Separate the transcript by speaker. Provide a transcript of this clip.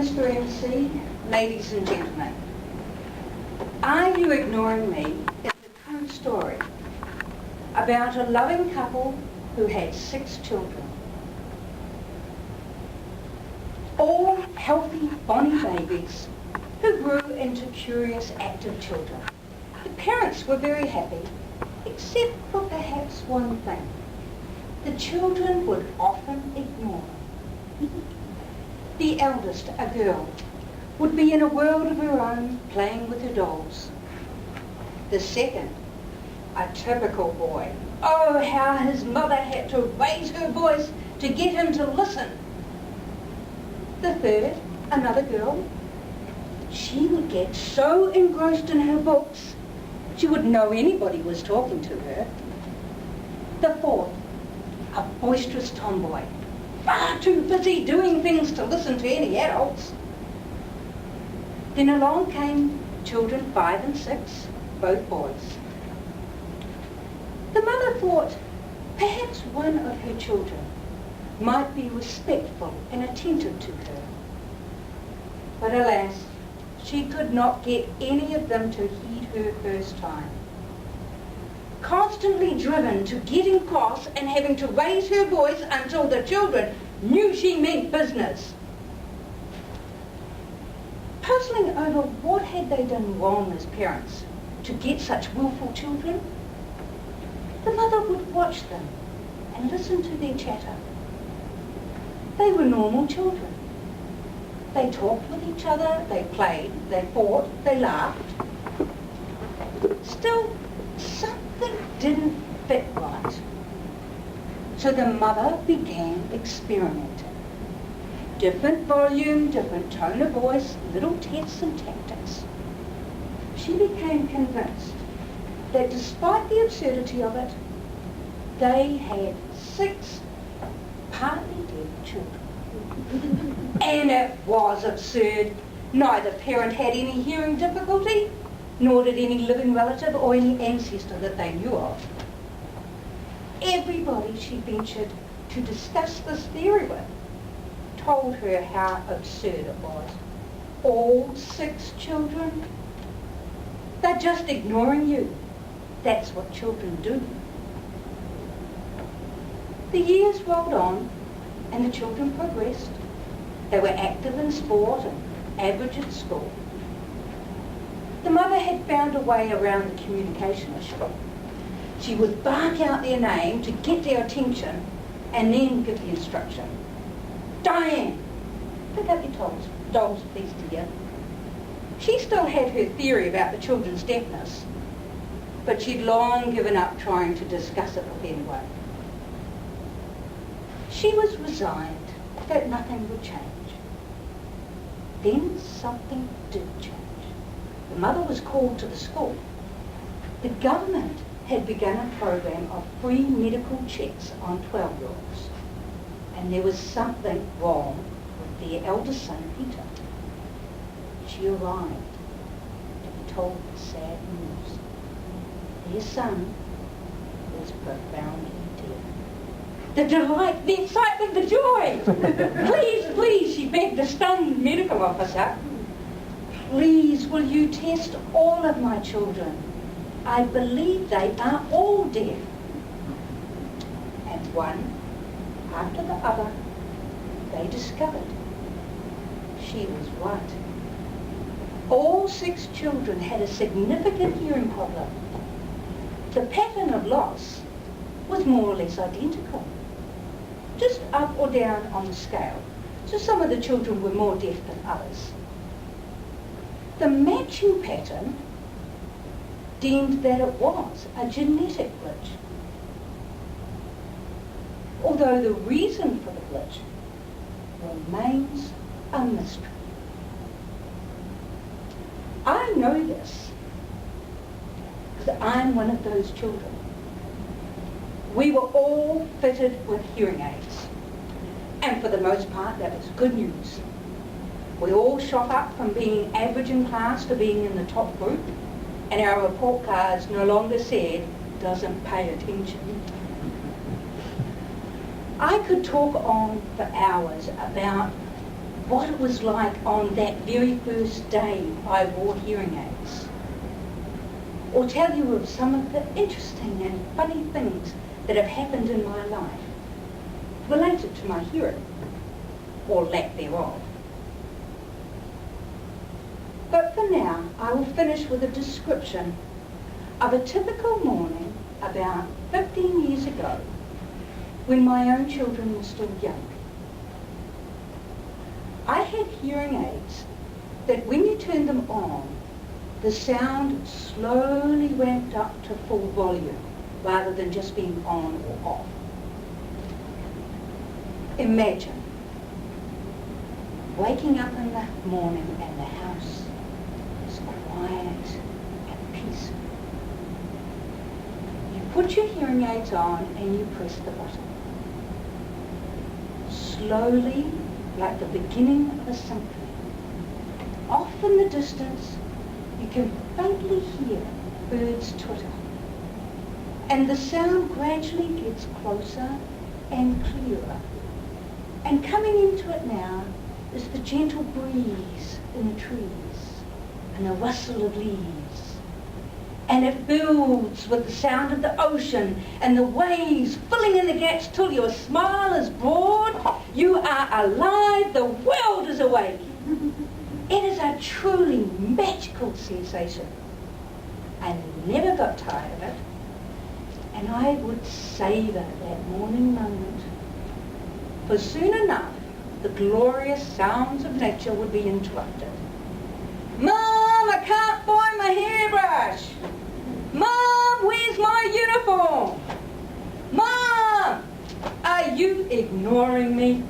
Speaker 1: Mr. MC, ladies and gentlemen, Are You Ignoring Me is a true story about a loving couple who had 6 children. All healthy, bonny babies who grew into curious, active children. The parents were very happy, except for perhaps one thing. The children would often ignore them. The eldest, a girl, would be in a world of her own, playing with her dolls. The second, a typical boy. Oh, how his mother had to raise her voice to get him to listen. The third, another girl. She would get so engrossed in her books, she wouldn't know anybody was talking to her. The fourth, a boisterous tomboy, far too busy doing things to listen to any adults. Then along came children 5 and 6, both boys. The mother thought perhaps one of her children might be respectful and attentive to her. But alas, she could not get any of them to heed her first time. Constantly driven to getting cross and having to raise her voice until the children knew she meant business. Puzzling over what had they done wrong as parents to get such willful children, the mother would watch them and listen to their chatter. They were normal children. They talked with each other, they played, they fought, they laughed. Still, something didn't fit right. So the mother began experimenting. Different volume, different tone of voice, little tests and tactics. She became convinced that despite the absurdity of it, they had 6 partly dead children. And it was absurd. Neither parent had any hearing difficulty, nor did any living relative or any ancestor that they knew of. Everybody she ventured to discuss this theory with told her how absurd it was. All 6 children? They're just ignoring you. That's what children do. The years rolled on and the children progressed. They were active in sport and average at school. The mother had found a way around the communication issue. She would bark out their name to get their attention and then give the instruction. Diane, pick up your dolls, please, dear. She still had her theory about the children's deafness, but she'd long given up trying to discuss it with anyone. She was resigned that nothing would change. Then something did change. The mother was called to the school. The government had begun a program of free medical checks on 12-year-olds. And there was something wrong with their eldest son, Peter. She arrived to be told the sad news. Their son was profoundly deaf. The delight, the excitement, the joy! Please, she begged the stunned medical officer. Please, will you test all of my children? I believe they are all deaf. And one after the other, they discovered she was right. All 6 children had a significant hearing problem. The pattern of loss was more or less identical, just up or down on the scale. So some of the children were more deaf than others. The matching pattern deemed that it was a genetic glitch, although the reason for the glitch remains a mystery. I know this because I'm one of those children. We were all fitted with hearing aids, and for the most part that was good news. We all shot up from being average in class to being in the top group, and our report cards no longer said, "doesn't pay attention." I could talk on for hours about what it was like on that very first day I wore hearing aids, or tell you of some of the interesting and funny things that have happened in my life related to my hearing, or lack thereof. But for now, I will finish with a description of a typical morning about 15 years ago, when my own children were still young. I had hearing aids that when you turned them on, the sound slowly ramped up to full volume, rather than just being on or off. Imagine waking up in the morning and the house is quiet and peaceful. You put your hearing aids on and you press the button. Slowly, like the beginning of a symphony. Off in the distance, you can faintly hear birds twitter. And the sound gradually gets closer and clearer. And coming into it now is the gentle breeze in the trees and the rustle of leaves. And it builds with the sound of the ocean and the waves filling in the gaps till your smile is broad. You are alive, the world is awake. It is a truly magical sensation. I never got tired of it. And I would savour that morning moment. For soon enough, the glorious sounds of nature would be interrupted. Mom, I can't find my hairbrush. Mom, where's my uniform? Mom, are you ignoring me?